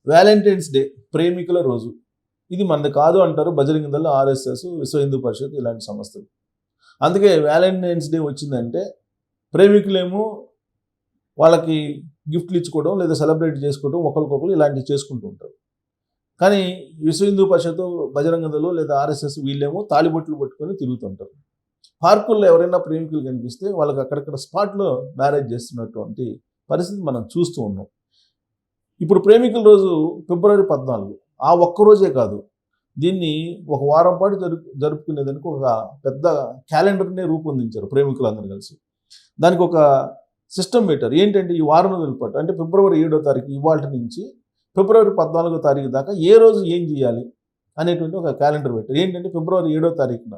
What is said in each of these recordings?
Valentine's day ప్రేమికుల రోజు. ఇది మనది కాదు అంటారు బజరంగ దళ్, ఆర్ఎస్ఎస్, విశ్వ హిందూ పరిషత్ ఇలాంటి సంస్థలు. అందుకే వ్యాలంటైన్స్ డే వచ్చిందంటే ప్రేమికులేమో వాళ్ళకి గిఫ్ట్లు ఇచ్చుకోవడం లేదా సెలబ్రేట్ చేసుకోవడం ఒకరికొకరు ఇలాంటివి చేసుకుంటూ ఉంటారు. కానీ విశ్వ హిందూ పరిషత్, బజరంగ దళ్ లేదా ఆర్ఎస్ఎస్ వీళ్ళేమో తాళిబొట్లు పట్టుకొని తిరుగుతుంటారు. పార్కుల్లో ఎవరైనా ప్రేమికులు కనిపిస్తే వాళ్ళకి అక్కడక్కడ స్పాట్లో మ్యారేజ్ చేస్తున్నటువంటి పరిస్థితి మనం చూస్తూ ఉన్నాం. ఇప్పుడు ప్రేమికుల రోజు ఫిబ్రవరి 14. ఆ ఒక్కరోజే కాదు, దీన్ని ఒక వారం పాటు జరుపుకునేదానికి ఒక పెద్ద క్యాలెండర్నే రూపొందించారు ప్రేమికులందరూ కలిసి. దానికి ఒక సిస్టమ్ పెట్టారు. ఏంటంటే ఈ వారం రోజుల పాటు అంటే ఫిబ్రవరి 7వ తారీఖు ఇవాళ నుంచి ఫిబ్రవరి 14వ తారీఖు దాకా ఏ రోజు ఏం చేయాలి అనేటువంటి ఒక క్యాలెండర్ పెట్టారు. ఏంటంటే ఫిబ్రవరి 7వ తారీఖున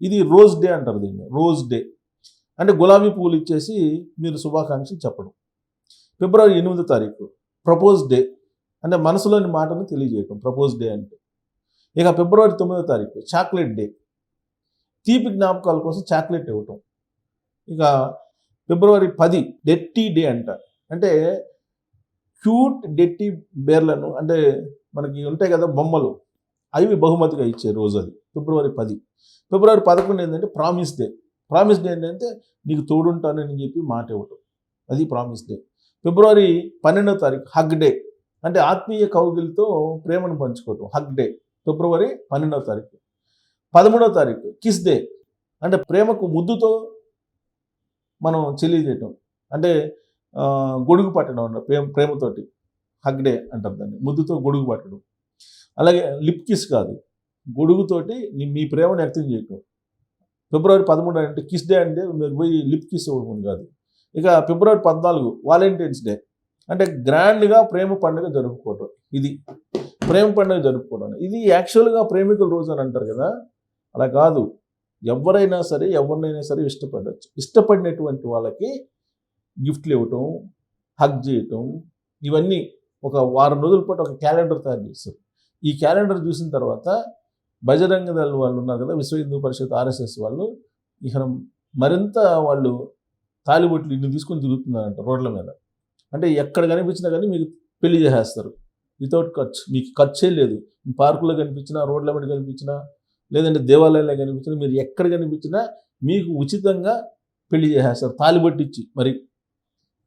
ఇది రోజ్ డే అంటారు. దీన్ని రోజ్ డే అంటే గులాబీ పువ్వులు ఇచ్చేసి మీరు శుభాకాంక్షలు చెప్పడం. ఫిబ్రవరి 8వ తారీఖు ప్రపోజ్ డే అంటే మనసులోని మాటను తెలియజేయటం ప్రపోజ్ డే అంటే. ఇక ఫిబ్రవరి 9వ తారీఖు చాక్లెట్ డే, తీపి జ్ఞాపకాల కోసం చాక్లెట్ ఇవ్వటం. ఇక ఫిబ్రవరి 10 డెట్టి డే అంటారు. అంటే క్యూట్ డెట్టి బేర్లను అంటే మనకి ఉంటాయి కదా బొమ్మలు, అవి బహుమతిగా ఇచ్చే రోజు అది ఫిబ్రవరి 10. ఫిబ్రవరి 11 ఏంటంటే ప్రామిస్ డే. ప్రామిస్ డే ఏంటంటే నీకు తోడుంటానని చెప్పి మాట ఇవ్వటం, అది ప్రామిస్ డే. ఫిబ్రవరి 12వ తారీఖు హగ్ డే అంటే ఆత్మీయ కౌగిలితో ప్రేమను పంచుకోవటం, హగ్ డే ఫిబ్రవరి 12వ తారీఖు. 13వ తారీఖు కిస్ డే అంటే ప్రేమకు ముద్దుతో మనం తెలియజేయటం, అంటే గొడుగు పట్టడం అన్న ప్రేమతోటి హగ్ డే అంటారు దాన్ని, ముద్దుతో గొడుగు పట్టడం. అలాగే లిప్ కిస్ కాదు, గొడుగుతోటి మీ ప్రేమను వ్యక్తం చేయటం. ఫిబ్రవరి 13 అంటే కిస్ డే అంటే మీరు పోయి లిప్ కిస్ ఇవ్వడం కాదు. ఇక ఫిబ్రవరి 14 వాలంటైన్స్ డే అంటే గ్రాండ్గా ప్రేమ పండుగ జరుపుకోవటం. ఇది ప్రేమ పండుగ జరుపుకోవడం, ఇది యాక్చువల్గా ప్రేమికుల రోజు అని అంటారు కదా, అలా కాదు. ఎవరైనా సరే ఇష్టపడవచ్చు. ఇష్టపడినటువంటి వాళ్ళకి గిఫ్ట్లు ఇవ్వటం, హగ్ చేయటం, ఇవన్నీ ఒక వారం రోజుల పాటు ఒక క్యాలెండర్ తయారు చేస్తారు. ఈ క్యాలెండర్ చూసిన తర్వాత బజరంగ దళ్ వాళ్ళు ఉన్నారు కదా, విశ్వ హిందూ పరిషత్, ఆర్ఎస్ఎస్ వాళ్ళు ఇక మరింత వాళ్ళు తాలిబొట్లు ఇన్ని తీసుకొని తిరుగుతున్నారంట రోడ్ల మీద. అంటే ఎక్కడ కనిపించినా కానీ మీకు పెళ్లి చేసేస్తారు వితౌట్ ఖర్చు. మీకు ఖర్చే లేదు. పార్కులో కనిపించినా, రోడ్ల మీద కనిపించినా, లేదంటే దేవాలయాల్లో కనిపించినా, మీరు ఎక్కడ కనిపించినా మీకు ఉచితంగా పెళ్లి చేసేస్తారు తాలిబొట్టు ఇచ్చి.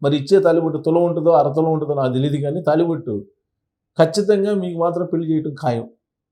మరి ఇచ్చే తాలిబొట్టు తులం ఉంటుందో అరతులం ఉంటుందో నాకు తెలియదు, కానీ తాలిబొట్టు ఖచ్చితంగా మీకు మాత్రం పెళ్లి చేయడం ఖాయం.